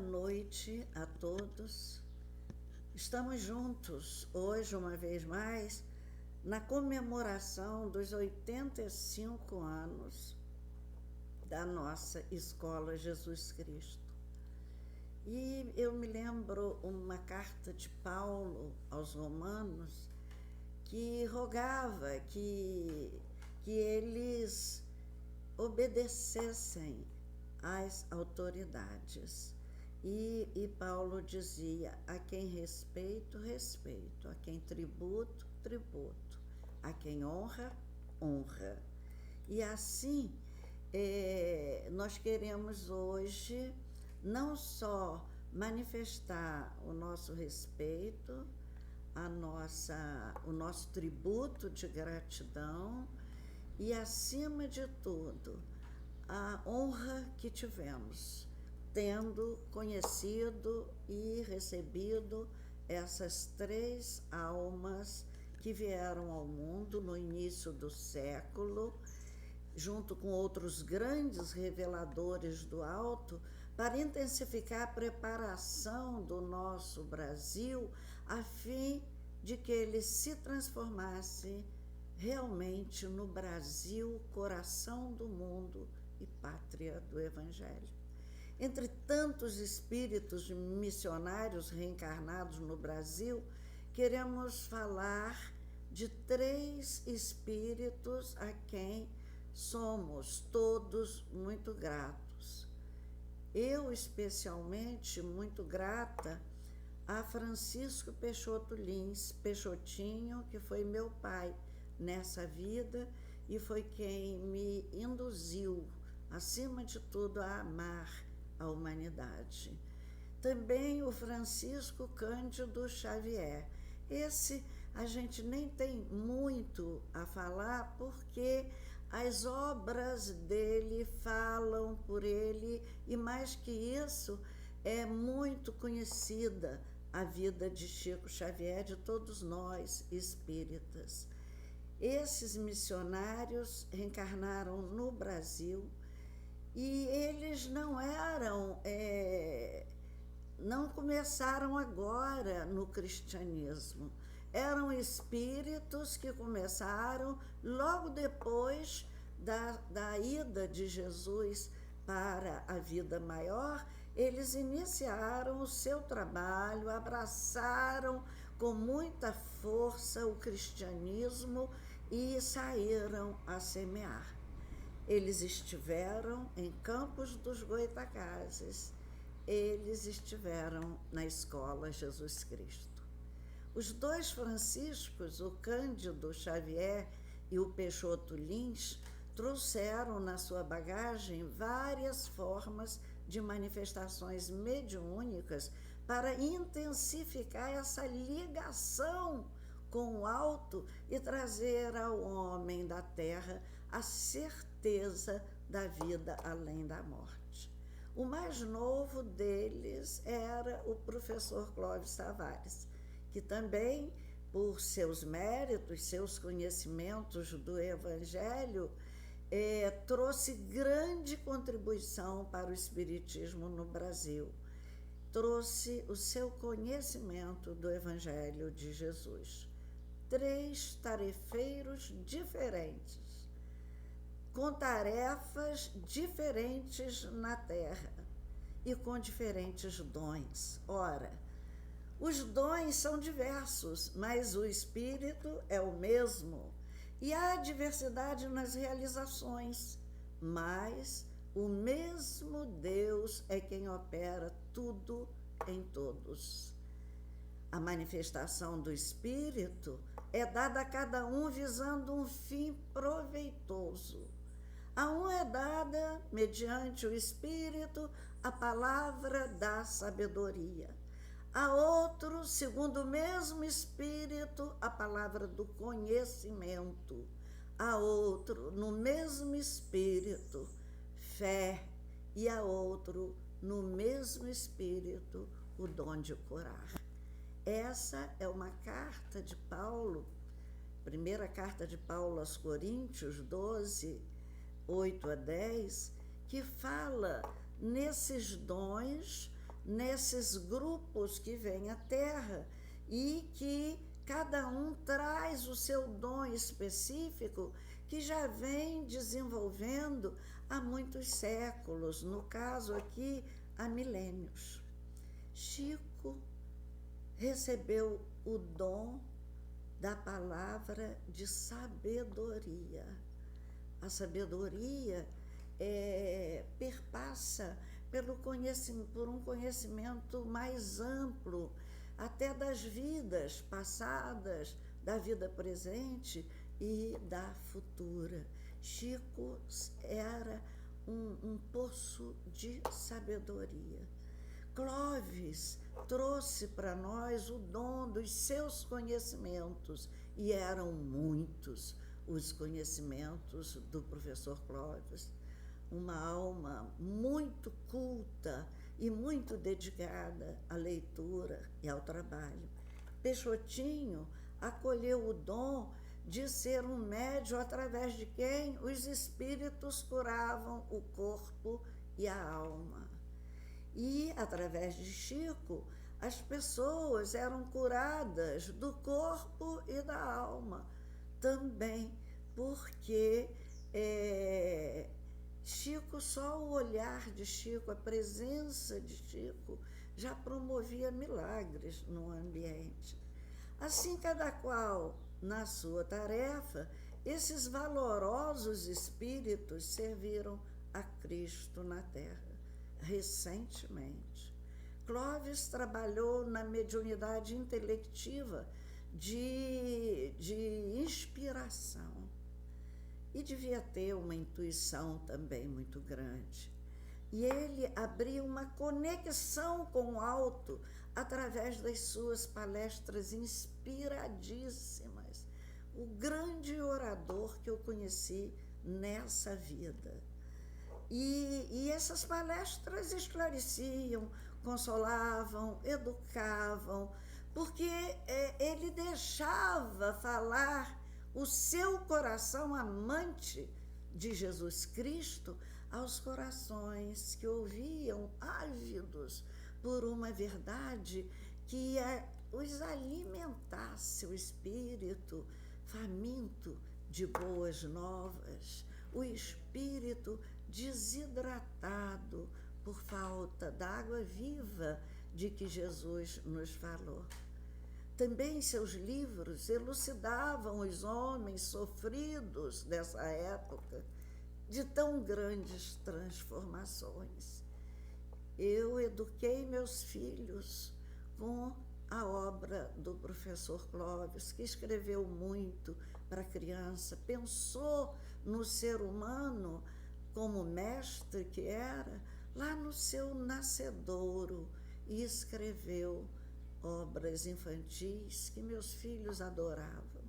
noite a todos. Estamos juntos hoje, uma vez mais, na comemoração dos 85 anos da nossa Escola Jesus Cristo. E eu me lembro uma carta de Paulo aos Romanos que rogava que eles obedecessem às autoridades. E Paulo dizia: a quem respeito, respeito, a quem tributo, tributo, a quem honra, honra. E assim, nós queremos hoje não só manifestar o nosso respeito, o nosso tributo de gratidão e, acima de tudo, a honra que tivemos, tendo conhecido e recebido essas 3 almas que vieram ao mundo no início do século, junto com outros grandes reveladores do alto, para intensificar a preparação do nosso Brasil, a fim de que ele se transformasse realmente no Brasil, coração do mundo e pátria do Evangelho. Entre tantos espíritos missionários reencarnados no Brasil, queremos falar de 3 espíritos a quem somos todos muito gratos. Eu, especialmente, muito grata a Francisco Peixoto Lins, Peixotinho, que foi meu pai nessa vida e foi quem me induziu, acima de tudo, a amar a humanidade. Também o Francisco Cândido Xavier. Esse a gente nem tem muito a falar, porque as obras dele falam por ele, e mais que isso, é muito conhecida a vida de Chico Xavier, de todos nós espíritas. Esses missionários reencarnaram no Brasil e eles não começaram agora no cristianismo. Eram espíritos que começaram logo depois da ida de Jesus para a vida maior. Eles iniciaram o seu trabalho, abraçaram com muita força o cristianismo e saíram a semear. Eles estiveram em Campos dos Goitacazes, eles estiveram na Escola Jesus Cristo. Os 2 Franciscos, o Cândido Xavier e o Peixoto Lins, trouxeram na sua bagagem várias formas de manifestações mediúnicas para intensificar essa ligação com o alto e trazer ao homem da terra a certeza da vida além da morte. O mais novo deles era o professor Clóvis Tavares, que também, por seus méritos, seus conhecimentos do Evangelho, trouxe grande contribuição para o Espiritismo no Brasil. Trouxe o seu conhecimento do Evangelho de Jesus. 3 tarefeiros diferentes, com tarefas diferentes na Terra e com diferentes dons. Ora, os dons são diversos, mas o Espírito é o mesmo. E há diversidade nas realizações, mas o mesmo Deus é quem opera tudo em todos. A manifestação do Espírito é dada a cada um visando um fim proveitoso. A um é dada, mediante o Espírito, a palavra da sabedoria. A outro, segundo o mesmo Espírito, a palavra do conhecimento. A outro, no mesmo Espírito, fé. E a outro, no mesmo Espírito, o dom de curar. Essa é uma carta de Paulo, primeira carta de Paulo aos Coríntios 12, 8 a 10, que fala nesses dons nesses grupos que vêm à Terra e que cada um traz o seu dom específico que já vem desenvolvendo há muitos séculos, no caso aqui, há milênios. Chico recebeu o dom da palavra de sabedoria. A sabedoria perpassa por um conhecimento mais amplo, até das vidas passadas, da vida presente e da futura. Chico era um poço de sabedoria. Clóvis trouxe para nós o dom dos seus conhecimentos, e eram muitos os conhecimentos do professor Clóvis, uma alma muito culta e muito dedicada à leitura e ao trabalho. Peixotinho acolheu o dom de ser um médium através de quem os espíritos curavam o corpo e a alma. E, através de Chico, as pessoas eram curadas do corpo e da alma também, porque Chico, só o olhar de Chico, a presença de Chico, já promovia milagres no ambiente. Assim, cada qual na sua tarefa, esses valorosos espíritos serviram a Cristo na Terra. Recentemente, Clóvis trabalhou na mediunidade intelectiva de inspiração e devia ter uma intuição também muito grande. E ele abria uma conexão com o alto através das suas palestras inspiradíssimas. O grande orador que eu conheci nessa vida. E essas palestras esclareciam, consolavam, educavam, porque ele deixava falar o seu coração amante de Jesus Cristo aos corações que ouviam ávidos por uma verdade que os alimentasse, o espírito faminto de boas novas, o espírito desidratado por falta da água viva de que Jesus nos falou. Também seus livros elucidavam os homens sofridos dessa época de tão grandes transformações. Eu eduquei meus filhos com a obra do professor Clóvis, que escreveu muito para a criança, pensou no ser humano como mestre que era, lá no seu nascedouro, e escreveu obras infantis que meus filhos adoravam.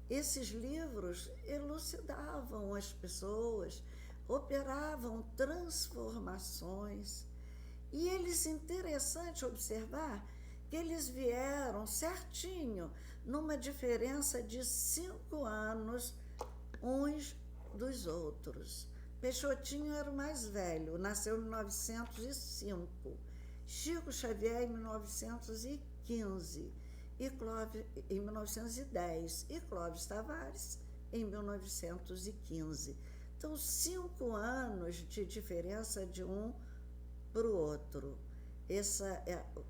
Esses livros elucidavam as pessoas, operavam transformações, e eles, interessante observar que eles vieram certinho, numa diferença de 5 anos uns dos outros. Peixotinho era o mais velho, nasceu em 1905, Chico Xavier em 1915, e Clóvis em 1910, e Clóvis Tavares em 1915. Então, 5 anos de diferença de um para o outro.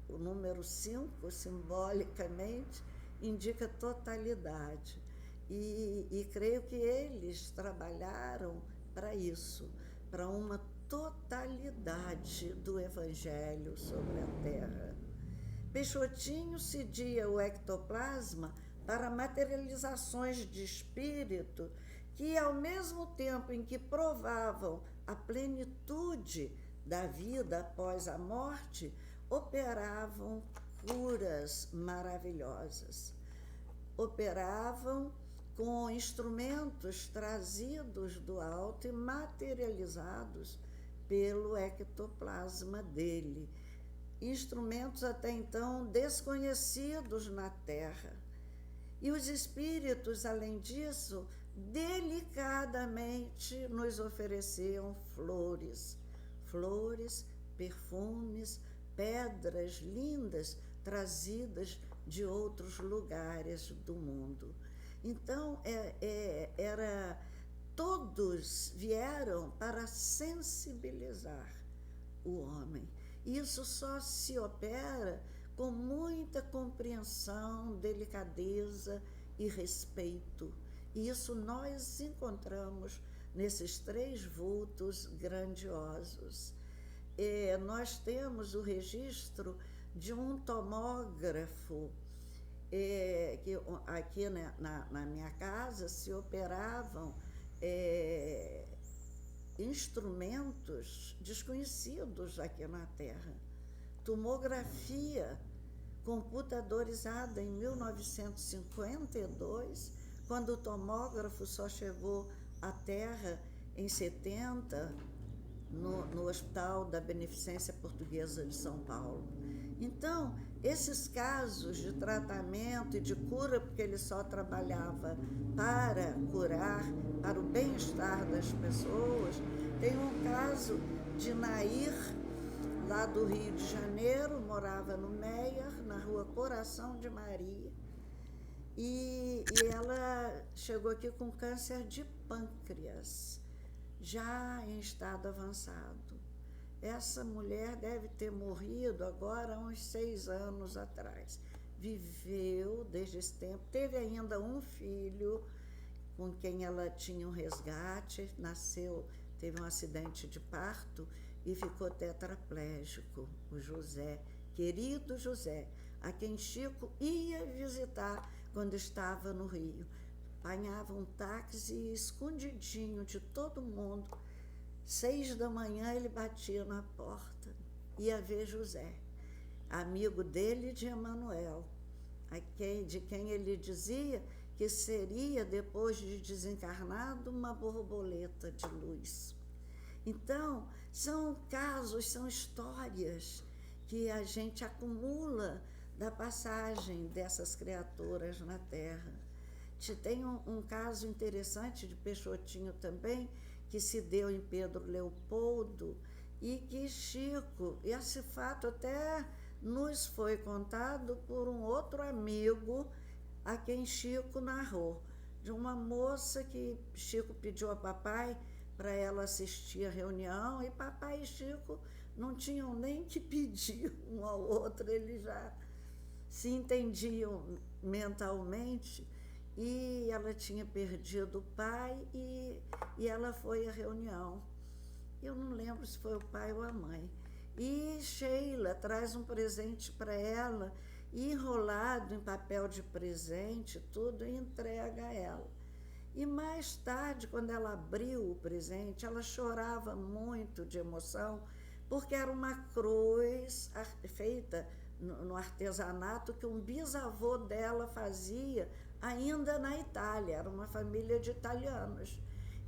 O número 5, simbolicamente, indica totalidade. E creio que eles trabalharam para isso, para uma totalidade do Evangelho sobre a Terra. Peixotinho cedia o ectoplasma para materializações de espírito que, ao mesmo tempo em que provavam a plenitude da vida após a morte, operavam curas maravilhosas. Operavam com instrumentos trazidos do alto e materializados pelo ectoplasma dele. Instrumentos até então desconhecidos na Terra. E os espíritos, além disso, delicadamente nos ofereciam flores, perfumes, pedras lindas trazidas de outros lugares do mundo. Então, todos vieram para sensibilizar o homem. Isso só se opera com muita compreensão, delicadeza e respeito. E isso nós encontramos nesses 3 vultos grandiosos. Nós temos o registro de um tomógrafo, que aqui na minha casa se operavam instrumentos desconhecidos aqui na Terra. Tomografia computadorizada em 1952, quando o tomógrafo só chegou à Terra em 70, no Hospital da Beneficência Portuguesa de São Paulo. Então, esses casos de tratamento e de cura, porque ele só trabalhava para curar, para o bem-estar das pessoas. Tem um caso de Nair, lá do Rio de Janeiro, morava no Meier, na rua Coração de Maria, e ela chegou aqui com câncer de pâncreas, já em estado avançado. Essa mulher deve ter morrido agora há uns 6 anos atrás. Viveu desde esse tempo, teve ainda um filho com quem ela tinha um resgate, nasceu, teve um acidente de parto e ficou tetraplégico, o José, querido José, a quem Chico ia visitar quando estava no Rio. Apanhava um táxi escondidinho de todo mundo. 6 da manhã ele batia na porta, ia ver José, amigo dele de Emanuel, de quem ele dizia que seria, depois de desencarnado, uma borboleta de luz. Então, são casos, são histórias que a gente acumula da passagem dessas criaturas na Terra. Tem um caso interessante de Peixotinho também, que se deu em Pedro Leopoldo, e que Chico, esse fato até nos foi contado por um outro amigo a quem Chico narrou, de uma moça que Chico pediu a papai para ela assistir a reunião, e papai e Chico não tinham nem que pedir um ao outro, eles já se entendiam mentalmente. E ela tinha perdido o pai e ela foi à reunião. Eu não lembro se foi o pai ou a mãe. E Sheila traz um presente para ela, enrolado em papel de presente, tudo, e entrega a ela. E mais tarde, quando ela abriu o presente, ela chorava muito de emoção, porque era uma cruz feita no artesanato que um bisavô dela fazia ainda na Itália, era uma família de italianos.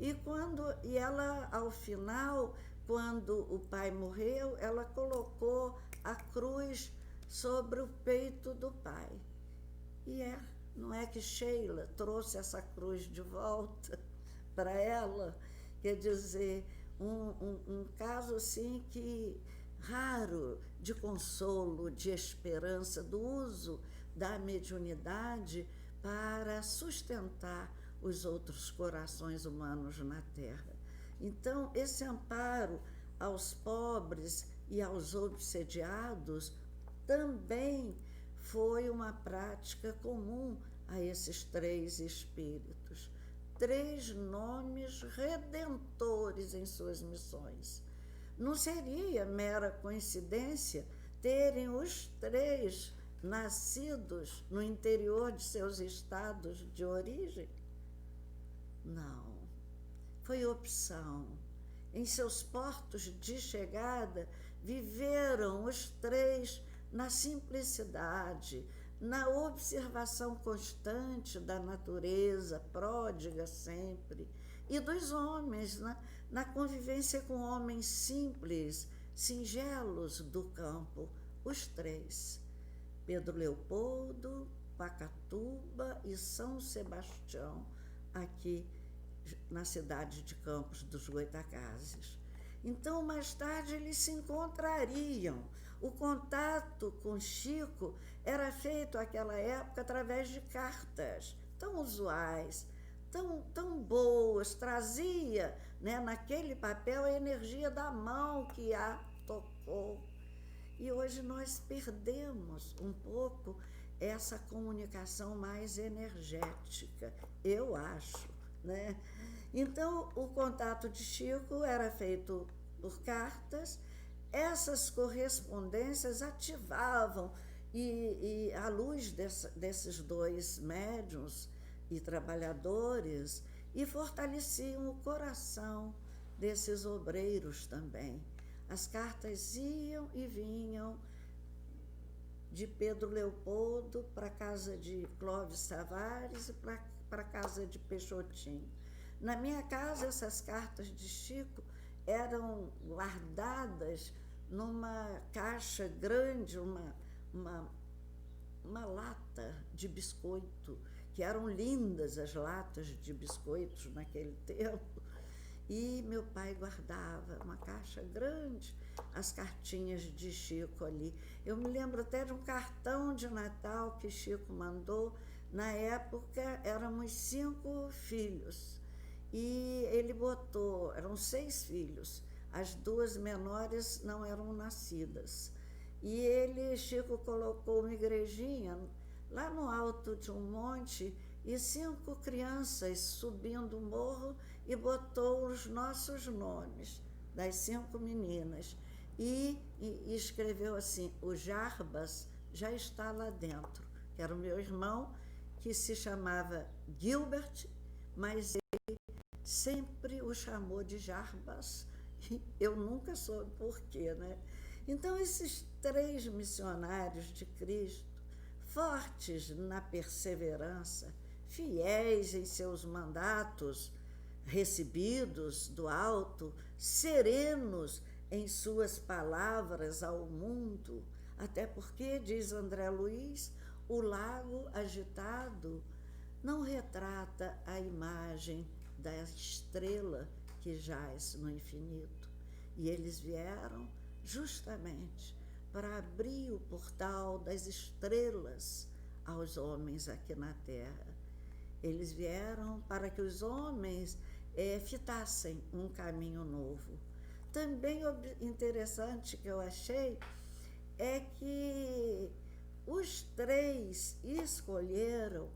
E ela, ao final, quando o pai morreu, ela colocou a cruz sobre o peito do pai. E não é que Sheila trouxe essa cruz de volta para ela? Quer dizer, um caso assim que raro de consolo, de esperança, do uso da mediunidade para sustentar os outros corações humanos na Terra. Então, esse amparo aos pobres e aos obsediados também foi uma prática comum a esses 3 espíritos. 3 nomes redentores em suas missões. Não seria mera coincidência terem os 3 nascidos no interior de seus estados de origem? Não, foi opção. Em seus portos de chegada, viveram os 3 na simplicidade, na observação constante da natureza, pródiga sempre, e dos homens, na convivência com homens simples, singelos do campo, os 3. Pedro Leopoldo, Pacatuba e São Sebastião, aqui na cidade de Campos dos Goytacazes. Então, mais tarde, eles se encontrariam. O contato com Chico era feito naquela época através de cartas tão usuais, tão boas, trazia, né, naquele papel a energia da mão que a tocou. E hoje nós perdemos um pouco essa comunicação mais energética, eu acho, né? Então, o contato de Chico era feito por cartas, essas correspondências ativavam, e à luz desses dois médiuns e trabalhadores, e fortaleciam o coração desses obreiros também. As cartas iam e vinham de Pedro Leopoldo para a casa de Clóvis Tavares e para a casa de Peixotinho. Na minha casa, essas cartas de Chico eram guardadas numa caixa grande, uma lata de biscoito, que eram lindas as latas de biscoitos naquele tempo. E meu pai guardava uma caixa grande, as cartinhas de Chico ali. Eu me lembro até de um cartão de Natal que Chico mandou. Na época, éramos 5 filhos. E ele botou, eram 6 filhos. As 2 menores não eram nascidas. E Chico colocou uma igrejinha lá no alto de um monte e 5 crianças subindo o morro, e botou os nossos nomes, das 5 meninas. E escreveu assim: o Jarbas já está lá dentro, que era o meu irmão, que se chamava Gilbert, mas ele sempre o chamou de Jarbas. Eu nunca soube por quê, né? Então, esses 3 missionários de Cristo, fortes na perseverança, fiéis em seus mandatos recebidos do alto, serenos em suas palavras ao mundo, até porque, diz André Luiz, o lago agitado não retrata a imagem da estrela que jaz no infinito. E eles vieram justamente para abrir o portal das estrelas aos homens aqui na Terra. Eles vieram para que os homens fitassem um caminho novo. Também interessante que eu achei é que os 3 escolheram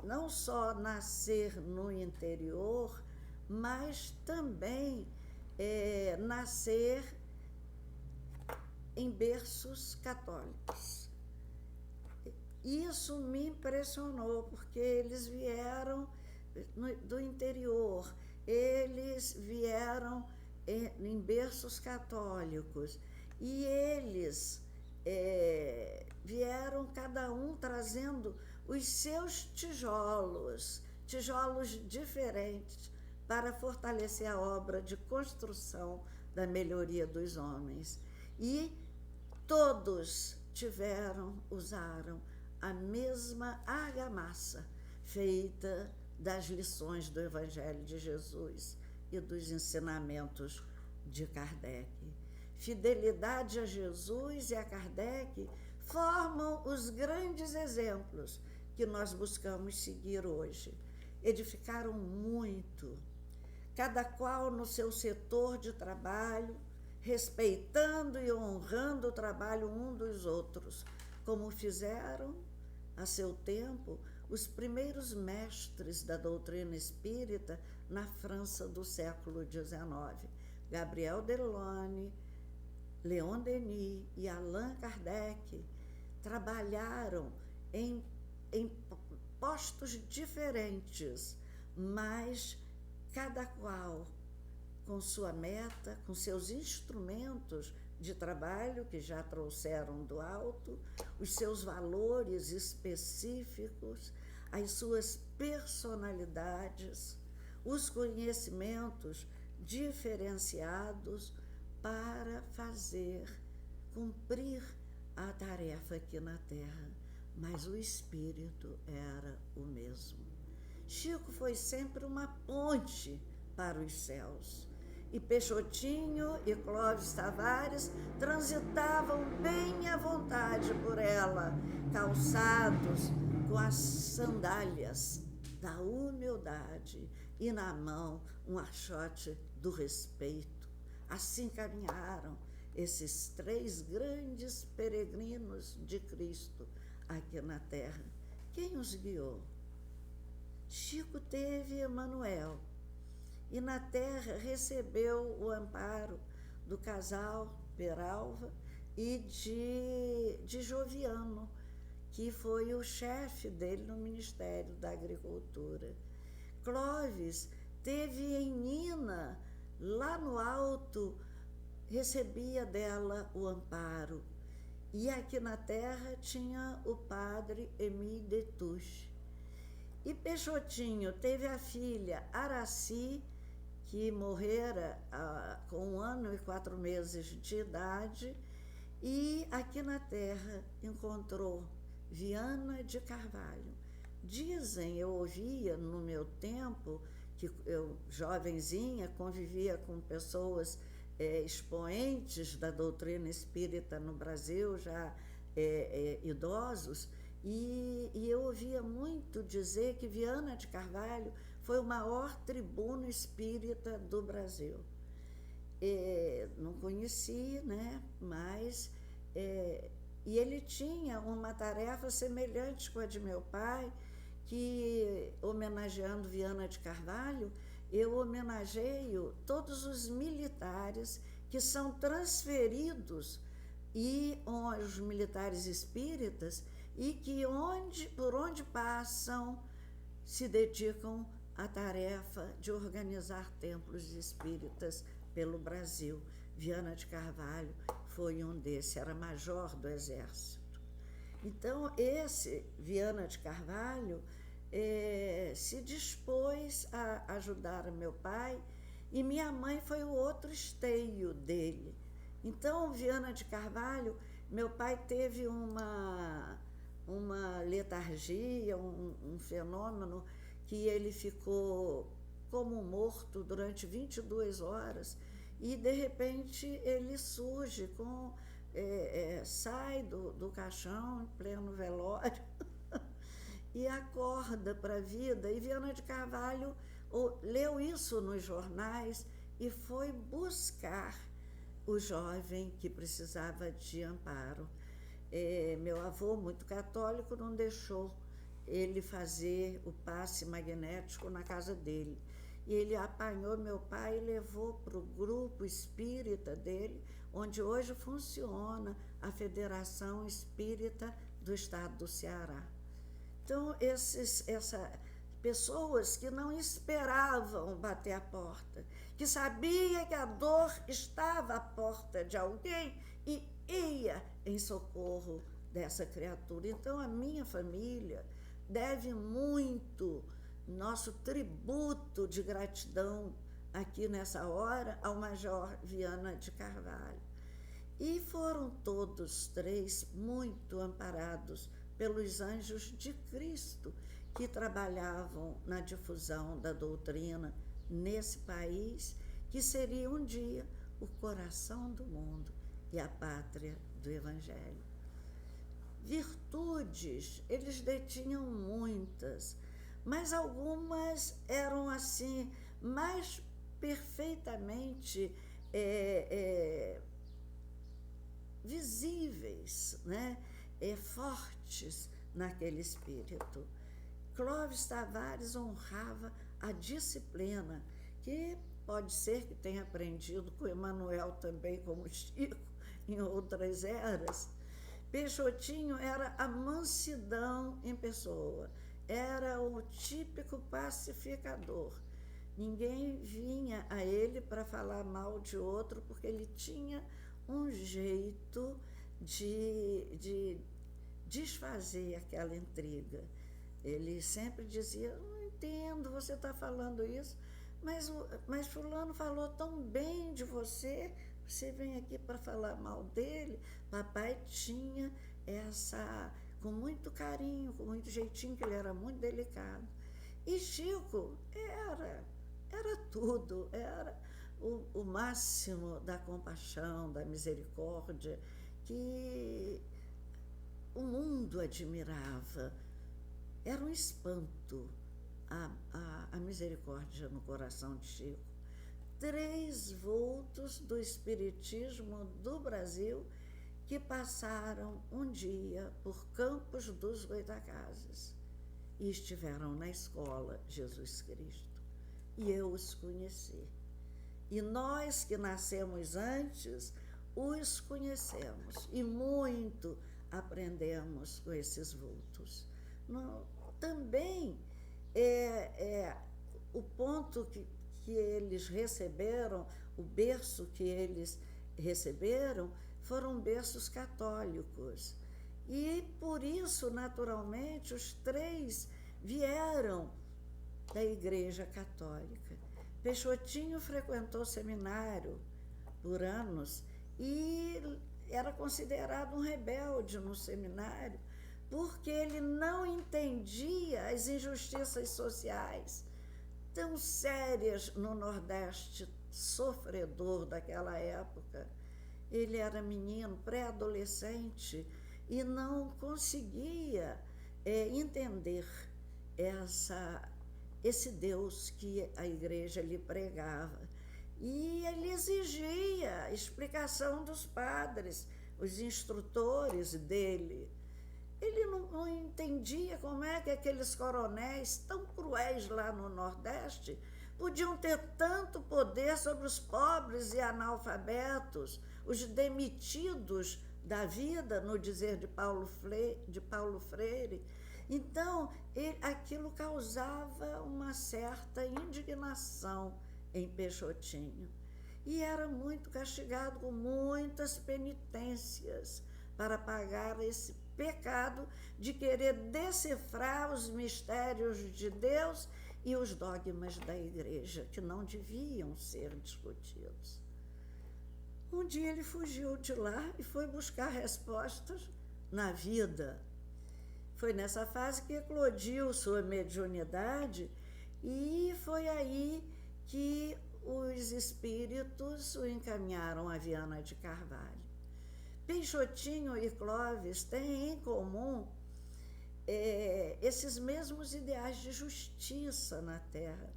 não só nascer no interior, mas também nascer em berços católicos. Isso me impressionou, porque eles vieram do interior, eles vieram em berços católicos, e eles vieram cada um trazendo os seus tijolos diferentes, para fortalecer a obra de construção da melhoria dos homens. E todos usaram a mesma argamassa feita das lições do Evangelho de Jesus e dos ensinamentos de Kardec. Fidelidade a Jesus e a Kardec formam os grandes exemplos que nós buscamos seguir hoje. Edificaram muito, cada qual no seu setor de trabalho, respeitando e honrando o trabalho um dos outros, como fizeram, a seu tempo, os primeiros mestres da doutrina espírita na França do século XIX, Gabriel Delaune, Leon Denis e Allan Kardec, trabalharam em postos diferentes, mas cada qual com sua meta, com seus instrumentos de trabalho que já trouxeram do alto, os seus valores específicos, as suas personalidades, os conhecimentos diferenciados para cumprir a tarefa aqui na Terra, mas o espírito era o mesmo. Chico foi sempre uma ponte para os céus. e Peixotinho e Clóvis Tavares transitavam bem à vontade por ela, calçados com as sandálias da humildade e na mão um achote do respeito. Assim caminharam esses 3 grandes peregrinos de Cristo aqui na terra. Quem os guiou? Chico teve Emanuel e na terra recebeu o amparo do casal Peralva e de Joviano, que foi o chefe dele no Ministério da Agricultura. Clóvis teve em Nina, lá no alto, recebia dela o amparo. E aqui na terra tinha o padre Émile de Touche. E Peixotinho teve a filha Araci, que morrera com 1 ano e 4 meses de idade, e aqui na terra encontrou Viana de Carvalho. Dizem, eu ouvia no meu tempo, que eu, jovenzinha, convivia com pessoas expoentes da doutrina espírita no Brasil, já idosos, e eu ouvia muito dizer que Viana de Carvalho foi o maior tribuno espírita do Brasil. Não conheci, né? Mas e ele tinha uma tarefa semelhante com a de meu pai, que, homenageando Viana de Carvalho, eu homenageio todos os militares que são transferidos, e os militares espíritas, e que por onde passam se dedicam à tarefa de organizar templos espíritas pelo Brasil. Viana de Carvalho foi um desses, era major do Exército. Então, esse Viana de Carvalho se dispôs a ajudar meu pai, e minha mãe foi o outro esteio dele. Então, Viana de Carvalho, meu pai teve uma letargia, um fenômeno que ele ficou como morto durante 22 horas, e de repente ele surge sai do caixão em pleno velório e acorda para a vida. E Viana de Carvalho leu isso nos jornais e foi buscar o jovem que precisava de amparo. Meu avô, muito católico, não deixou ele fazer o passe magnético na casa dele. E ele apanhou meu pai e levou para o grupo espírita dele, onde hoje funciona a Federação Espírita do Estado do Ceará. Então, essas pessoas que não esperavam bater a porta, que sabia que a dor estava à porta de alguém e ia em socorro dessa criatura. Então, a minha família deve muito nosso tributo de gratidão aqui nessa hora ao Major Viana de Carvalho. E foram todos 3 muito amparados pelos anjos de Cristo, que trabalhavam na difusão da doutrina nesse país, que seria um dia o coração do mundo e a pátria do Evangelho. Virtudes, eles detinham muitas, mas algumas eram assim mais perfeitamente visíveis, né? Fortes naquele espírito. Clóvis Tavares honrava a disciplina, que pode ser que tenha aprendido com Emanuel também, como Chico, em outras eras. Peixotinho era a mansidão em pessoa, era o típico pacificador. Ninguém vinha a ele para falar mal de outro, porque ele tinha um jeito de desfazer aquela intriga. Ele sempre dizia: não entendo, você está falando isso, mas fulano falou tão bem de você, você vem aqui para falar mal dele. Papai tinha com muito carinho, com muito jeitinho, que ele era muito delicado. E Chico era tudo, era o máximo da compaixão, da misericórdia, que o mundo admirava. Era um espanto a misericórdia no coração de Chico. 3 vultos do espiritismo do Brasil que passaram um dia por Campos dos Goitacazes e estiveram na escola Jesus Cristo. E eu os conheci. E nós que nascemos antes, os conhecemos e muito aprendemos com esses vultos. Também o ponto que eles receberam, o berço que eles receberam, foram berços católicos. E, por isso, naturalmente, os 3 vieram da Igreja Católica. Peixotinho frequentou seminário por anos e era considerado um rebelde no seminário, porque ele não entendia as injustiças sociais tão sérias no Nordeste sofredor daquela época. Ele era menino, pré-adolescente, e não conseguia entender esse Deus que a igreja lhe pregava. E ele exigia explicação dos padres, os instrutores dele. Ele não entendia como é que aqueles coronéis tão cruéis lá no Nordeste podiam ter tanto poder sobre os pobres e analfabetos, os demitidos da vida, no dizer de Paulo Freire. Então, aquilo causava uma certa indignação em Peixotinho. E era muito castigado com muitas penitências para pagar esse pecado de querer decifrar os mistérios de Deus e os dogmas da igreja, que não deviam ser discutidos. Um dia ele fugiu de lá e foi buscar respostas na vida. Foi nessa fase que eclodiu sua mediunidade e foi aí que os espíritos o encaminharam a Viana de Carvalho. Peixotinho e Clóvis têm em comum esses mesmos ideais de justiça na Terra.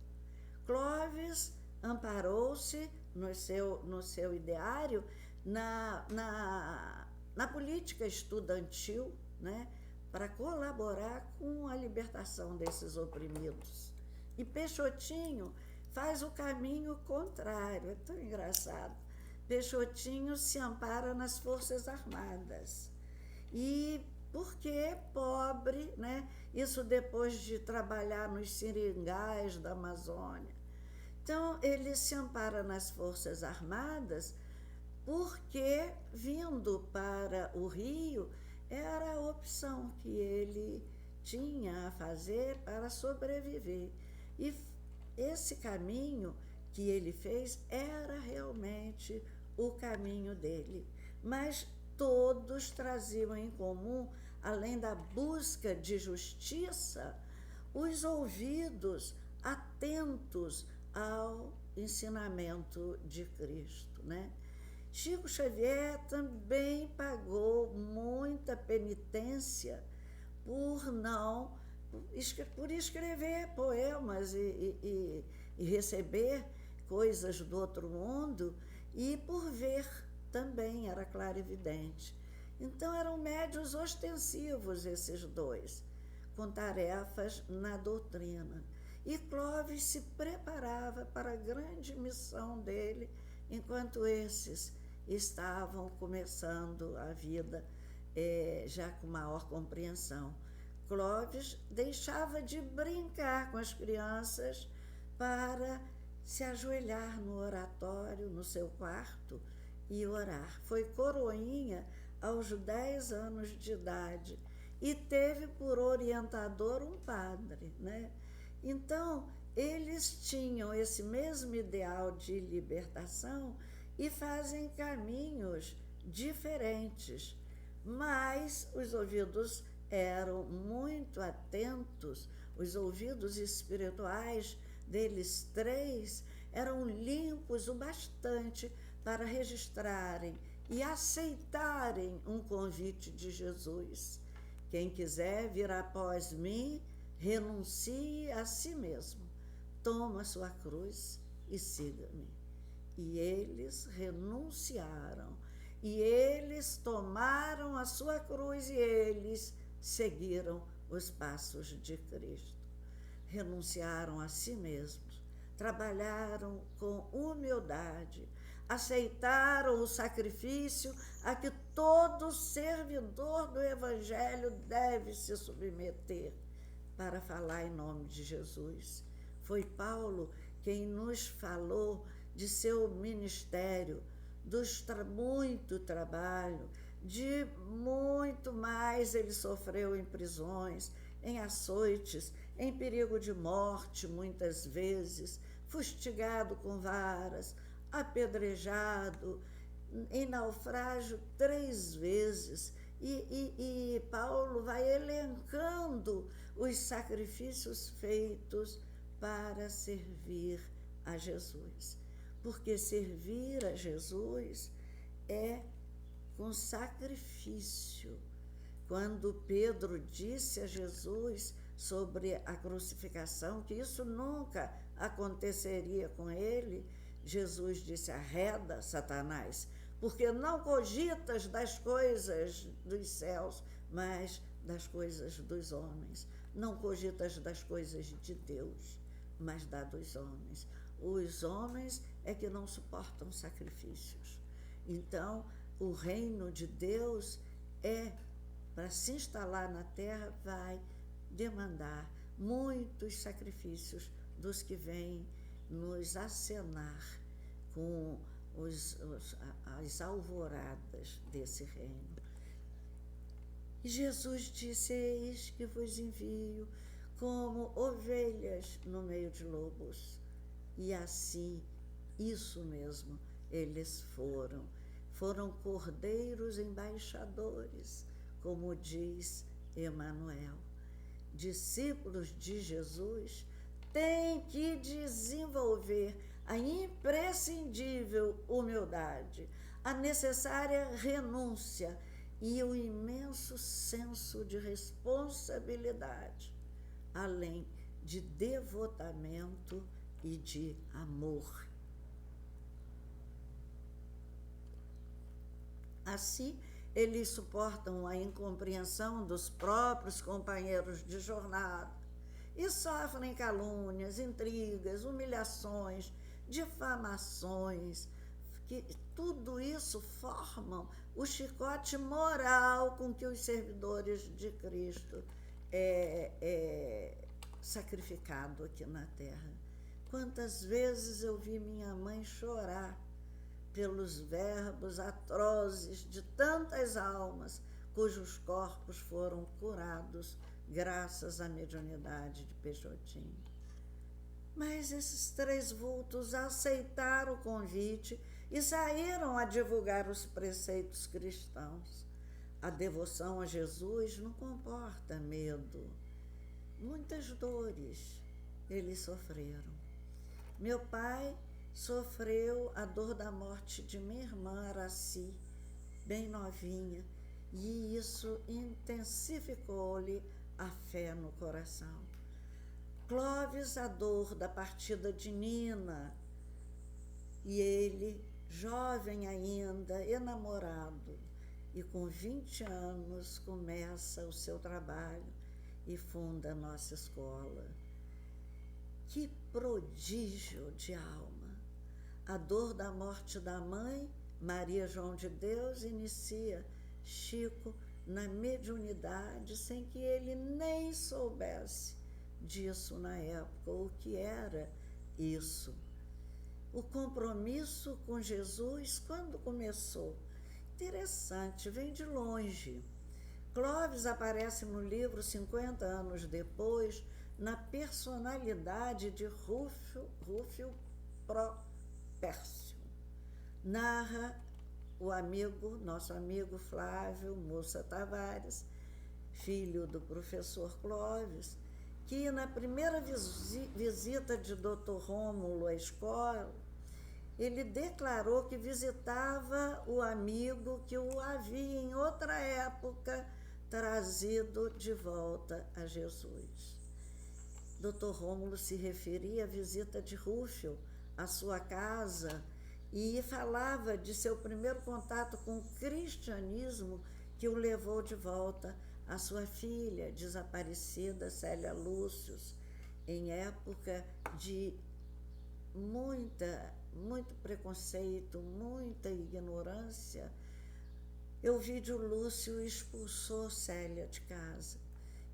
Clóvis amparou-se no seu ideário na política estudantil, né, para colaborar com a libertação desses oprimidos. E Peixotinho faz o caminho contrário, é tão engraçado. Peixotinho se ampara nas Forças Armadas. E porque pobre, né? Isso depois de trabalhar nos seringais da Amazônia. Então, ele se ampara nas Forças Armadas porque, vindo para o Rio, era a opção que ele tinha a fazer para sobreviver. E esse caminho que ele fez era realmente o caminho dele. Mas todos traziam em comum, além da busca de justiça, os ouvidos atentos ao ensinamento de Cristo, né? Chico Xavier também pagou muita penitência por escrever poemas e receber coisas do outro mundo e por ver também, era clarividente. Então eram médiuns ostensivos esses 2, com tarefas na doutrina. E Clóvis se preparava para a grande missão dele, enquanto esses estavam começando a vida já com maior compreensão. Clóvis deixava de brincar com as crianças para se ajoelhar no oratório, no seu quarto, e orar. Foi coroinha aos 10 anos de idade e teve por orientador um padre, né? Então, eles tinham esse mesmo ideal de libertação e fazem caminhos diferentes, mas os ouvidos eram muito atentos, os ouvidos espirituais deles 3 eram limpos o bastante para registrarem e aceitarem um convite de Jesus. Quem quiser vir após mim, renuncie a si mesmo, toma sua cruz e siga-me. E eles renunciaram, e eles tomaram a sua cruz, e eles seguiram os passos de Cristo. Renunciaram a si mesmos, trabalharam com humildade, aceitaram o sacrifício a que todo servidor do Evangelho deve se submeter para falar em nome de Jesus. Foi Paulo quem nos falou de seu ministério, muito trabalho, de muito mais ele sofreu em prisões, em açoites, em perigo de morte muitas vezes, fustigado com varas, apedrejado, em naufrágio 3 vezes. E Paulo vai elencando os sacrifícios feitos para servir a Jesus. Porque servir a Jesus é com sacrifício. Quando Pedro disse a Jesus sobre a crucificação, que isso nunca aconteceria com ele, Jesus disse: arreda, Satanás, porque não cogitas das coisas dos céus, mas das coisas dos homens. Não cogitas das coisas de Deus, mas das dos homens. Os homens é que não suportam sacrifícios. Então, o reino de Deus para se instalar na terra, vai demandar muitos sacrifícios dos que vêm nos acenar com as alvoradas desse reino. E Jesus disse: eis que vos envio como ovelhas no meio de lobos. E assim, isso mesmo, eles foram cordeiros embaixadores, como diz Emanuel. Discípulos de Jesus têm que desenvolver a imprescindível humildade, a necessária renúncia e o imenso senso de responsabilidade, além de devotamento e de amor. Assim, eles suportam a incompreensão dos próprios companheiros de jornada e sofrem calúnias, intrigas, humilhações, difamações, que tudo isso formam o chicote moral com que os servidores de Cristo sacrificado aqui na terra. Quantas vezes eu vi minha mãe chorar pelos verbos atrozes de tantas almas cujos corpos foram curados graças à mediunidade de Peixotinho. Mas esses 3 vultos aceitaram o convite e saíram a divulgar os preceitos cristãos. A devoção a Jesus não comporta medo. Muitas dores eles sofreram. Meu pai sofreu a dor da morte de minha irmã Araci, bem novinha, e isso intensificou-lhe a fé no coração. Clóvis, a dor da partida de Nina, e ele, jovem ainda, enamorado, e com 20 anos começa o seu trabalho e funda a nossa escola. Que prodígio de alma! A dor da morte da mãe, Maria João de Deus, inicia Chico na mediunidade sem que ele nem soubesse disso na época, o que era isso. O compromisso com Jesus, quando começou? Interessante, vem de longe. Clóvis aparece no livro 50 anos depois, na personalidade de Rúfio Propércio. Narra nosso amigo Flávio Moça Tavares, filho do professor Clóvis, que na primeira visita de Dr. Rômulo à escola, ele declarou que visitava o amigo que o havia, em outra época, trazido de volta a Jesus. Dr. Rômulo se referia à visita de Rúfio à sua casa e falava de seu primeiro contato com o cristianismo que o levou de volta à sua filha desaparecida, Célia Lúcius, em época de muito preconceito, muita ignorância. Euvídio Lúcio expulsou Célia de casa.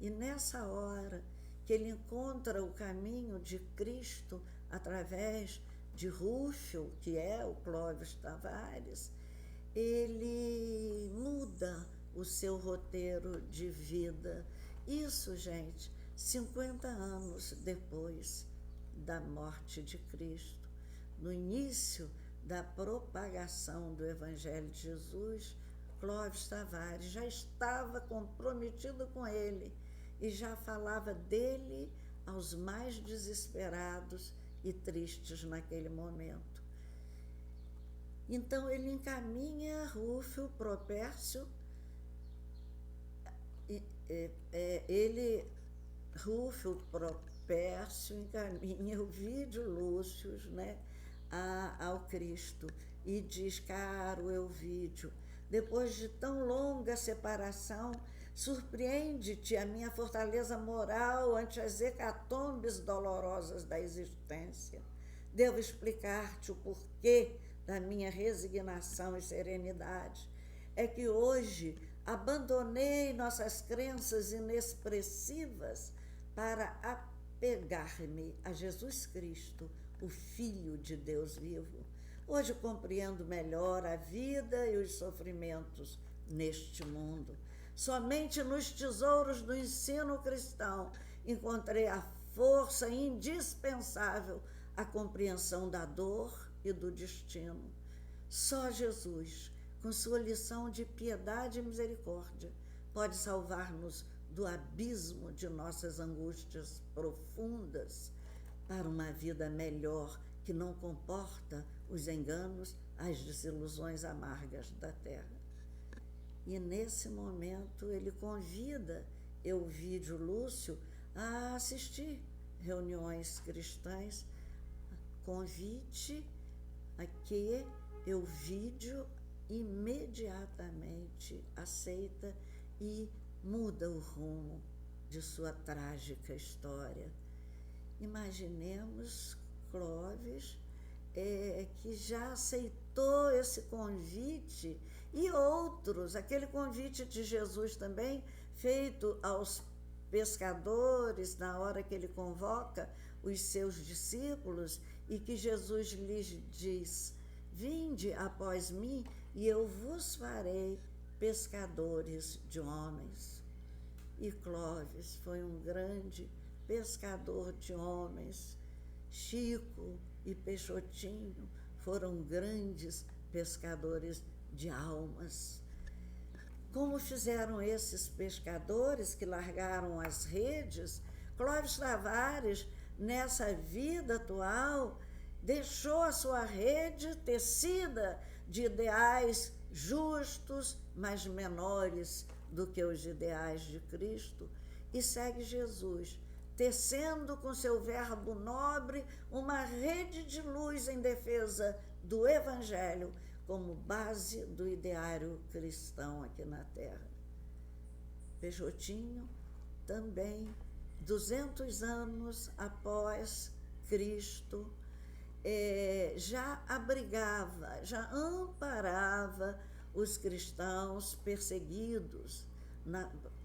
E nessa hora que ele encontra o caminho de Cristo através de Rúfio, que é o Clóvis Tavares, ele muda o seu roteiro de vida. Isso, gente, 50 anos depois da morte de Cristo. No início da propagação do Evangelho de Jesus, Clóvis Tavares já estava comprometido com ele e já falava dele aos mais desesperados e tristes naquele momento. Então ele encaminha Rúfio Propércio, Rúfio Propércio encaminha Euvídio Lúcio, né, ao Cristo e diz: caro Euvídio, depois de tão longa separação, surpreende-te a minha fortaleza moral ante as hecatombes dolorosas da existência. Devo explicar-te o porquê da minha resignação e serenidade. É que hoje abandonei nossas crenças inexpressivas para apegar-me a Jesus Cristo, o Filho de Deus vivo. Hoje compreendo melhor a vida e os sofrimentos neste mundo. Somente nos tesouros do ensino cristão encontrei a força indispensável à compreensão da dor e do destino. Só Jesus, com sua lição de piedade e misericórdia, pode salvar-nos do abismo de nossas angústias profundas para uma vida melhor que não comporta os enganos, as desilusões amargas da terra. E nesse momento ele convida Euvídio Lúcio a assistir reuniões cristãs, convite a que Euvídio imediatamente aceita e muda o rumo de sua trágica história. Imaginemos Clóvis, que já aceitou esse convite, e outros, aquele convite de Jesus também, feito aos pescadores, na hora que ele convoca os seus discípulos, e que Jesus lhes diz: vinde após mim, e eu vos farei pescadores de homens. E Clóvis foi um grande pescador de homens. Chico e Peixotinho foram grandes pescadores de almas. Como fizeram esses pescadores que largaram as redes, Clóvis Tavares, nessa vida atual, deixou a sua rede tecida de ideais justos, mas menores do que os ideais de Cristo, e segue Jesus, tecendo com seu verbo nobre uma rede de luz em defesa do Evangelho como base do ideário cristão aqui na Terra. Peixotinho também, 200 anos após Cristo, já abrigava, já amparava os cristãos perseguidos,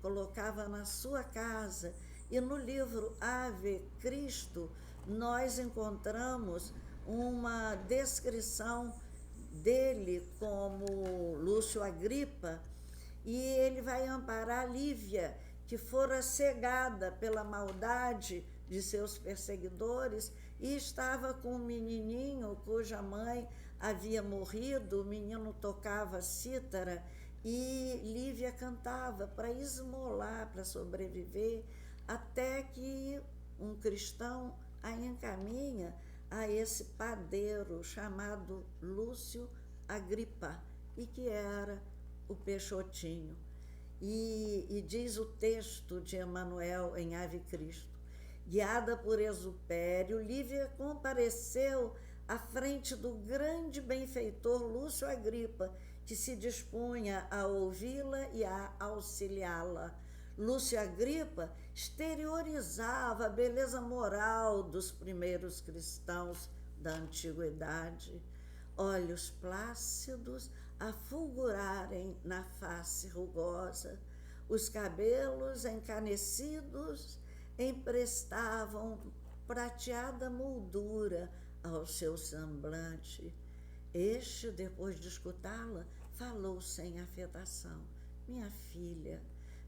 colocava na sua casa. E no livro Ave Cristo, nós encontramos uma descrição dele como Lúcio Agripa, e ele vai amparar Lívia, que fora cegada pela maldade de seus perseguidores e estava com um menininho cuja mãe havia morrido. O menino tocava cítara e Lívia cantava para esmolar, para sobreviver. até que um cristão a encaminha a esse padeiro chamado Lúcio Agripa, e que era o Peixotinho. E diz o texto de Emanuel em Ave Cristo: guiada por Exupério, Lívia compareceu à frente do grande benfeitor Lúcio Agripa, que se dispunha a ouvi-la e a auxiliá-la. Lúcio Agripa exteriorizava a beleza moral dos primeiros cristãos da antiguidade, olhos plácidos a fulgurarem na face rugosa, os cabelos encanecidos emprestavam prateada moldura ao seu semblante. Este, depois de escutá-la, falou sem afetação: minha filha,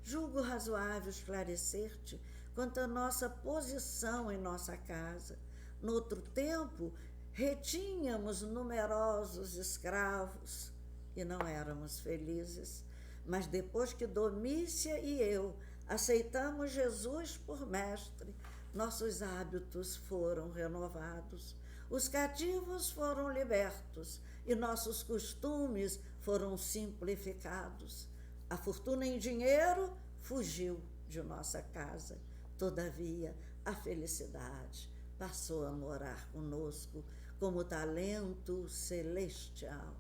julgo razoável esclarecer-te quanto à nossa posição em nossa casa. Noutro tempo, retínhamos numerosos escravos e não éramos felizes, mas depois que Domícia e eu aceitamos Jesus por mestre, nossos hábitos foram renovados, os cativos foram libertos e nossos costumes foram simplificados. A fortuna em dinheiro fugiu de nossa casa. Todavia, a felicidade passou a morar conosco como talento celestial.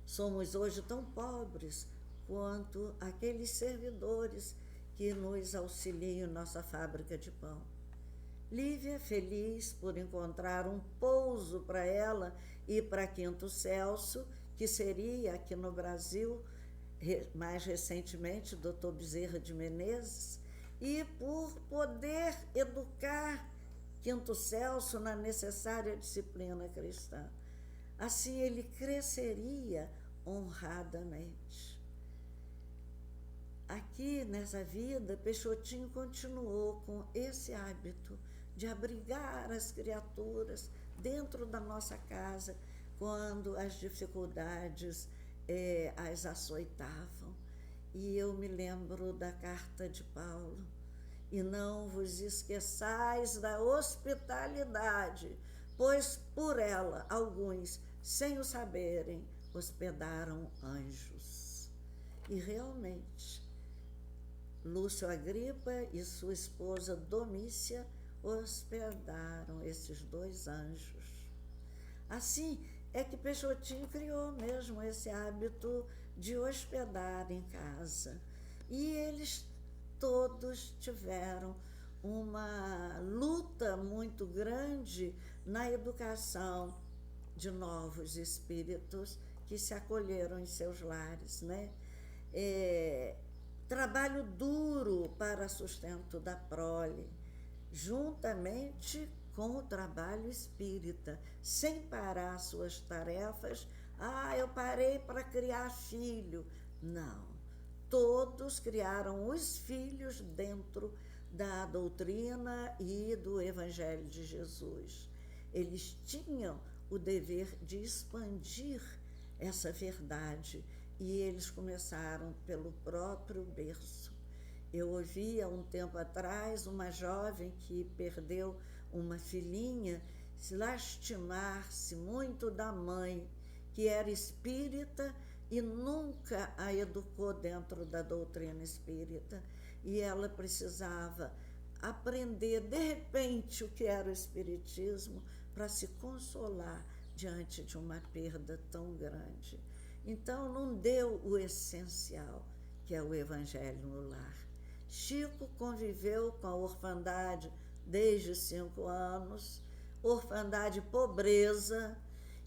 Somos hoje tão pobres quanto aqueles servidores que nos auxiliam em nossa fábrica de pão. Lívia, feliz por encontrar um pouso para ela e para Quinto Celso, que seria aqui no Brasil, mais recentemente, Dr. Bezerra de Menezes, e por poder educar Quinto Celso na necessária disciplina cristã. Assim ele cresceria honradamente. Aqui nessa vida, Peixotinho continuou com esse hábito de abrigar as criaturas dentro da nossa casa quando as dificuldades as açoitavam. E eu me lembro da carta de Paulo: e não vos esqueçais da hospitalidade, pois por ela alguns, sem o saberem, hospedaram anjos. E realmente, Lúcio Agripa e sua esposa Domícia hospedaram esses dois anjos. Assim é que Peixotinho criou mesmo esse hábito de hospedar em casa. E eles todos tiveram uma luta muito grande na educação de novos espíritos que se acolheram em seus lares, né? Trabalho duro para sustento da prole, juntamente com o trabalho espírita, sem parar suas tarefas. Eu parei para criar filho. Não. Todos criaram os filhos dentro da doutrina e do Evangelho de Jesus. Eles tinham o dever de expandir essa verdade e eles começaram pelo próprio berço. Eu ouvi há um tempo atrás uma jovem que perdeu uma filhinha se lastimar-se muito da mãe, que era espírita e nunca a educou dentro da doutrina espírita. E ela precisava aprender, de repente, o que era o espiritismo para se consolar diante de uma perda tão grande. Então, não deu o essencial, que é o Evangelho no lar. Chico conviveu com a orfandade desde 5 anos, orfandade pobreza,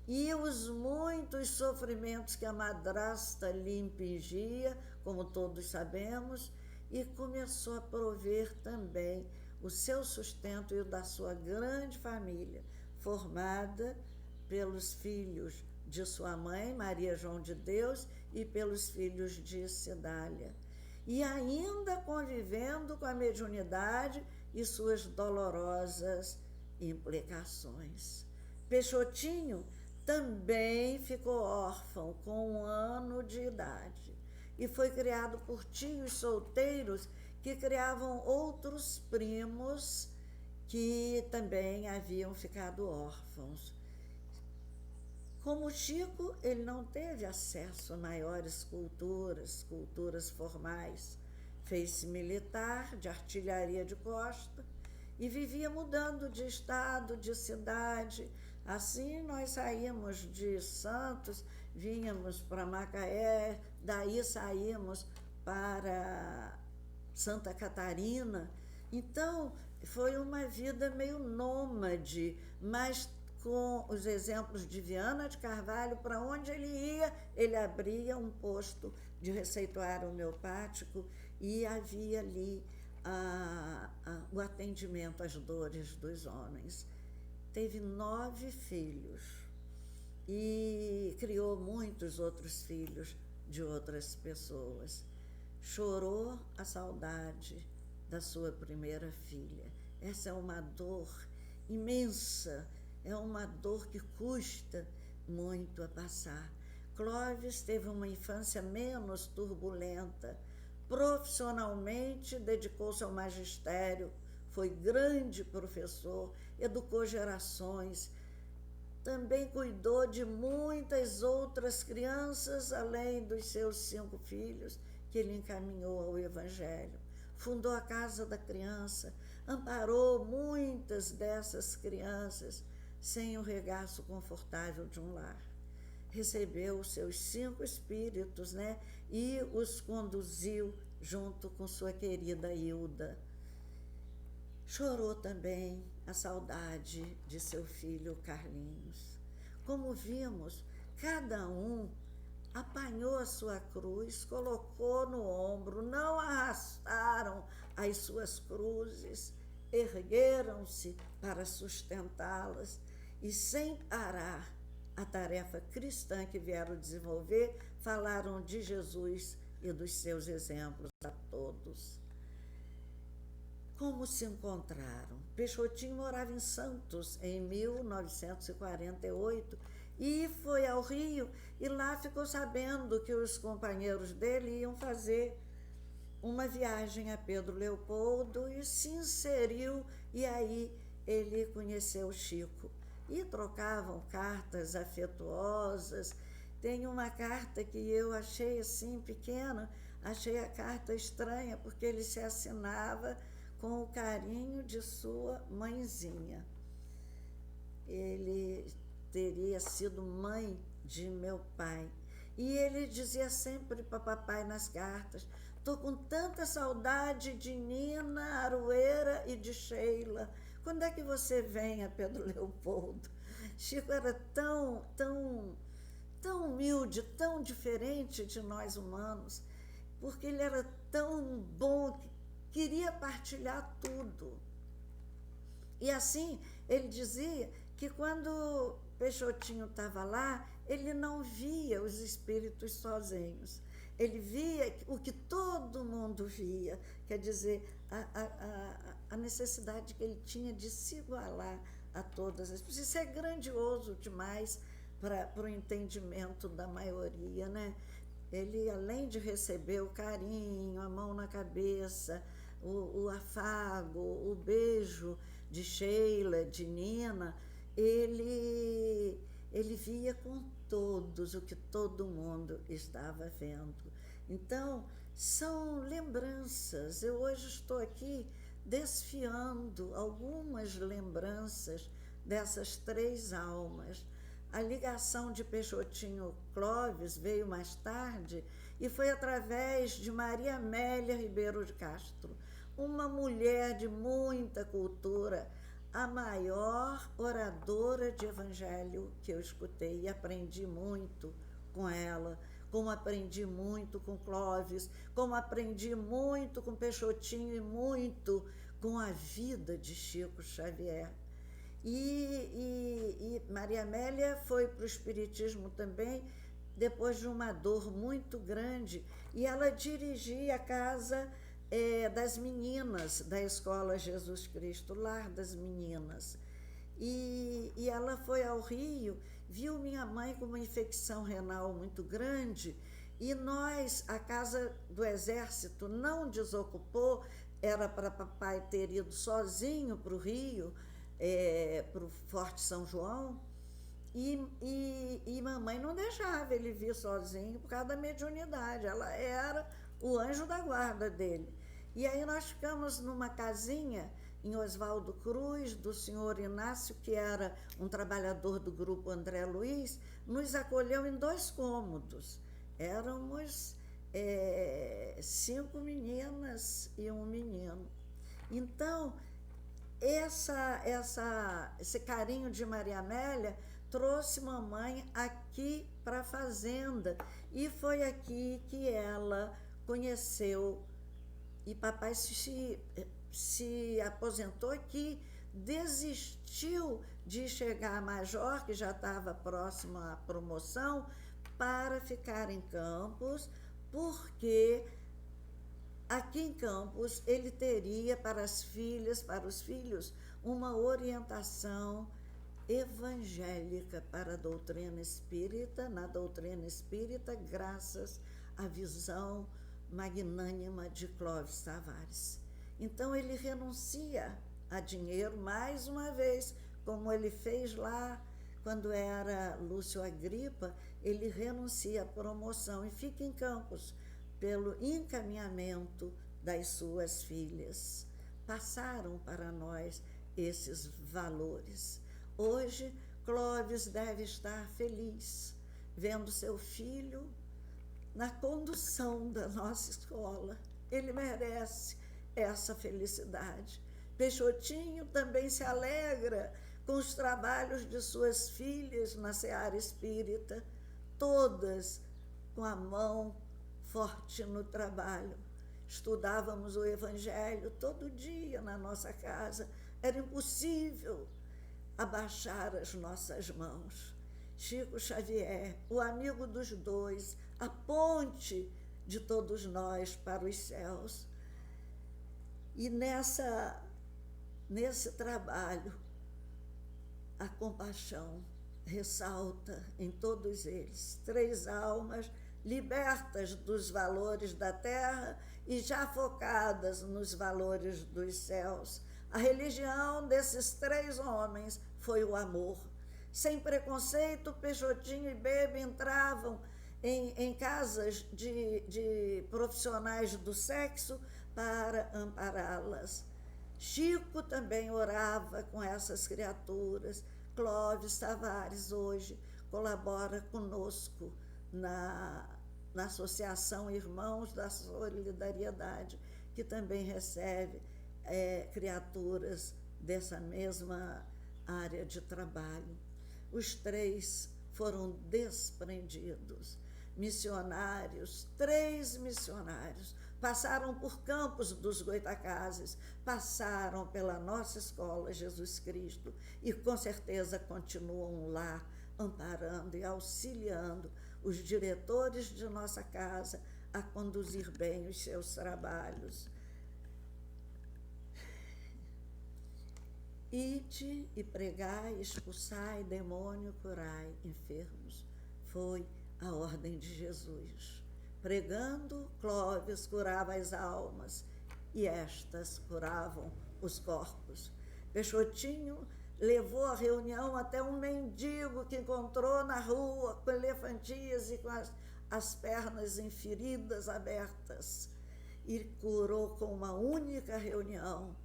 e os muitos sofrimentos que a madrasta lhe impingia, como todos sabemos, e começou a prover também o seu sustento e o da sua grande família, formada pelos filhos de sua mãe, Maria João de Deus, e pelos filhos de Cidália. E ainda convivendo com a mediunidade e suas dolorosas implicações. Peixotinho também ficou órfão com 1 ano de idade e foi criado por tios solteiros que criavam outros primos que também haviam ficado órfãos. Como Chico, ele não teve acesso a maiores culturas formais. Fez-se militar, de artilharia de costa, e vivia mudando de estado, de cidade. Assim, nós saímos de Santos, vínhamos para Macaé, daí saímos para Santa Catarina. Então, foi uma vida meio nômade, mas com os exemplos de Viana de Carvalho, para onde ele ia, ele abria um posto de receituário homeopático e havia ali o atendimento às dores dos homens. Teve 9 filhos e criou muitos outros filhos de outras pessoas. Chorou a saudade da sua primeira filha. Essa é uma dor imensa, é uma dor que custa muito a passar. Clóvis teve uma infância menos turbulenta. Profissionalmente, dedicou-se ao magistério, foi grande professor, educou gerações. Também cuidou de muitas outras crianças, além dos seus 5 filhos, que ele encaminhou ao Evangelho. Fundou a Casa da Criança, amparou muitas dessas crianças sem o regaço confortável de um lar. Recebeu os seus 5 espíritos, e os conduziu junto com sua querida Hilda. Chorou também a saudade de seu filho Carlinhos. Como vimos, cada um apanhou a sua cruz, colocou no ombro, não arrastaram as suas cruzes, ergueram-se para sustentá-las e, sem parar a tarefa cristã que vieram desenvolver, falaram de Jesus e dos seus exemplos a todos. Como se encontraram? Peixotinho morava em Santos em 1948 e foi ao Rio e lá ficou sabendo que os companheiros dele iam fazer uma viagem a Pedro Leopoldo e se inseriu, e aí ele conheceu Chico e trocavam cartas afetuosas. Tem uma carta que eu achei assim pequena, achei a carta estranha porque ele se assinava com o carinho de sua mãezinha. Ele teria sido mãe de meu pai. E ele dizia sempre para papai nas cartas: estou com tanta saudade de Nina, Aroeira e de Sheila. Quando é que você vem a Pedro Leopoldo? Chico era tão humilde, tão diferente de nós humanos, porque ele era tão bom que queria partilhar tudo. E assim, ele dizia que quando Peixotinho estava lá, ele não via os espíritos sozinhos. Ele via o que todo mundo via, quer dizer, a necessidade que ele tinha de se igualar a todas as pessoas. Isso é grandioso demais para o entendimento da maioria, Ele, além de receber o carinho, a mão na cabeça, o afago, o beijo de Sheila, de Nina, ele via com todos o que todo mundo estava vendo. Então, são lembranças. Eu hoje estou aqui desfiando algumas lembranças dessas 3 almas. A ligação de Peixotinho-Clóvis veio mais tarde e foi através de Maria Amélia Ribeiro de Castro, uma mulher de muita cultura, a maior oradora de evangelho que eu escutei, e aprendi muito com ela, como aprendi muito com Clóvis, como aprendi muito com Peixotinho e muito com a vida de Chico Xavier. E Maria Amélia foi para o Espiritismo também depois de uma dor muito grande, e ela dirigia a casa das meninas da Escola Jesus Cristo, Lar das Meninas. E ela foi ao Rio, viu minha mãe com uma infecção renal muito grande E nós, a Casa do Exército não desocupou, era para papai ter ido sozinho para o Rio, para o Forte São João, e mamãe não deixava ele vir sozinho por causa da mediunidade. Ela era o anjo da guarda dele. E aí nós ficamos numa casinha em Oswaldo Cruz, do senhor Inácio, que era um trabalhador do grupo André Luiz, nos acolheu em 2 cômodos. Éramos 5 meninas e um menino. Então, esse carinho de Maria Amélia trouxe mamãe aqui para a fazenda, e foi aqui que ela conheceu, e papai se aposentou aqui, desistiu de chegar a major, que já estava próximo à promoção, para ficar em Campos, porque aqui em Campos ele teria para as filhas, para os filhos, uma orientação evangélica para a doutrina espírita, na doutrina espírita, graças à visão magnânima de Clóvis Tavares. Então ele renuncia a dinheiro mais uma vez, como ele fez lá quando era Lúcio Agripa. Ele renuncia à promoção e fica em Campos pelo encaminhamento das suas filhas. Passaram para nós esses valores. Hoje, Clóvis deve estar feliz vendo seu filho na condução da nossa escola. Ele merece essa felicidade. Peixotinho também se alegra com os trabalhos de suas filhas na seara espírita, todas com a mão forte no trabalho. Estudávamos o Evangelho todo dia na nossa casa. Era impossível abaixar as nossas mãos. Chico Xavier, o amigo dos dois, a ponte de todos nós para os céus. E nesse trabalho, a compaixão ressalta em todos eles. 3 almas libertas dos valores da terra e já focadas nos valores dos céus. A religião desses 3 homens foi o amor. Sem preconceito, Peixotinho e Bebe entravam em casas de profissionais do sexo para ampará-las. Chico também orava com essas criaturas. Clóvis Tavares hoje colabora conosco na Associação Irmãos da Solidariedade, que também recebe criaturas dessa mesma área de trabalho. Os 3 foram desprendidos. Missionários, 3 missionários, passaram por Campos dos Goitacazes, passaram pela nossa escola Jesus Cristo e com certeza continuam lá, amparando e auxiliando os diretores de nossa casa a conduzir bem os seus trabalhos. Ide e pregai, expulsai demônio, curai enfermos. Foi a ordem de Jesus. Pregando, Clóvis curava as almas e estas curavam os corpos. Peixotinho levou a reunião até um mendigo que encontrou na rua com elefantias e com as pernas em feridas abertas, e curou com uma única reunião,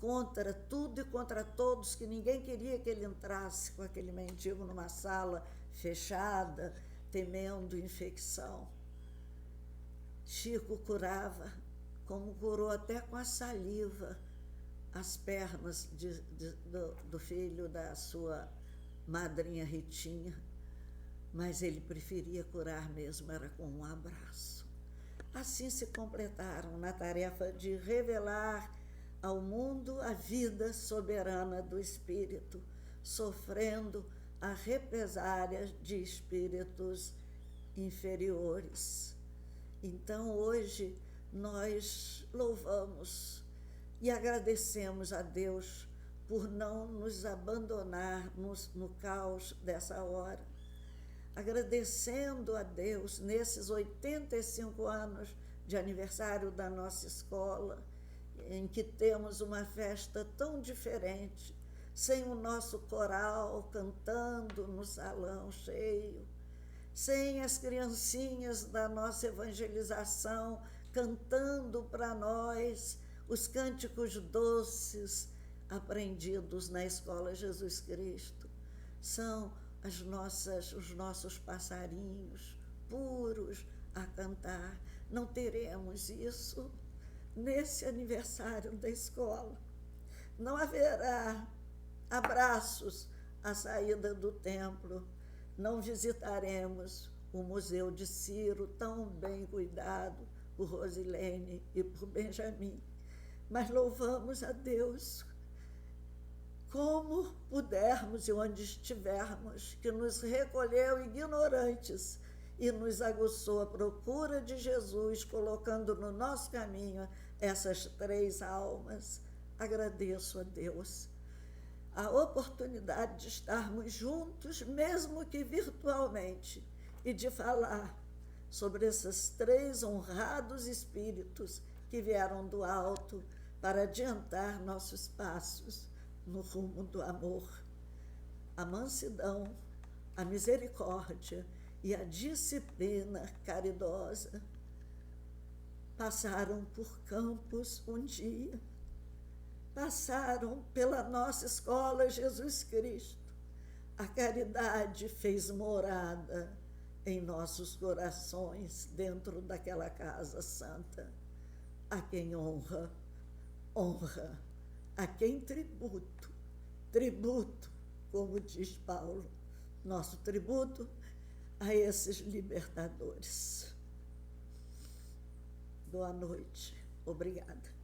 contra tudo e contra todos, que ninguém queria que ele entrasse com aquele mendigo numa sala fechada, temendo infecção. Chico curava, como curou até com a saliva, as pernas do filho da sua madrinha Ritinha, mas ele preferia curar mesmo, era com um abraço. Assim se completaram na tarefa de revelar ao mundo a vida soberana do espírito, sofrendo a represália de espíritos inferiores. Então, hoje, nós louvamos e agradecemos a Deus por não nos abandonar no caos dessa hora. agradecendo a Deus nesses 85 anos de aniversário da nossa escola, em que temos uma festa tão diferente, sem o nosso coral cantando no salão cheio, sem as criancinhas da nossa evangelização cantando para nós os cânticos doces aprendidos na Escola Jesus Cristo. São os nossos passarinhos puros a cantar. Não teremos isso nesse aniversário da escola. Não haverá abraços à saída do templo. Não visitaremos o Museu de Ciro, tão bem cuidado por Rosilene e por Benjamin. Mas louvamos a Deus como pudermos e onde estivermos, que nos recolheu ignorantes e nos aguçou a procura de Jesus, colocando no nosso caminho essas 3 almas. Agradeço a Deus a oportunidade de estarmos juntos, mesmo que virtualmente, e de falar sobre esses 3 honrados espíritos que vieram do alto para adiantar nossos passos no rumo do amor. A mansidão, a misericórdia e a disciplina caridosa passaram por Campos um dia, passaram pela nossa escola Jesus Cristo. A caridade fez morada em nossos corações, dentro daquela casa santa. A quem honra, honra. A quem tributo, tributo, como diz Paulo, nosso tributo a esses libertadores. Boa noite. Obrigada.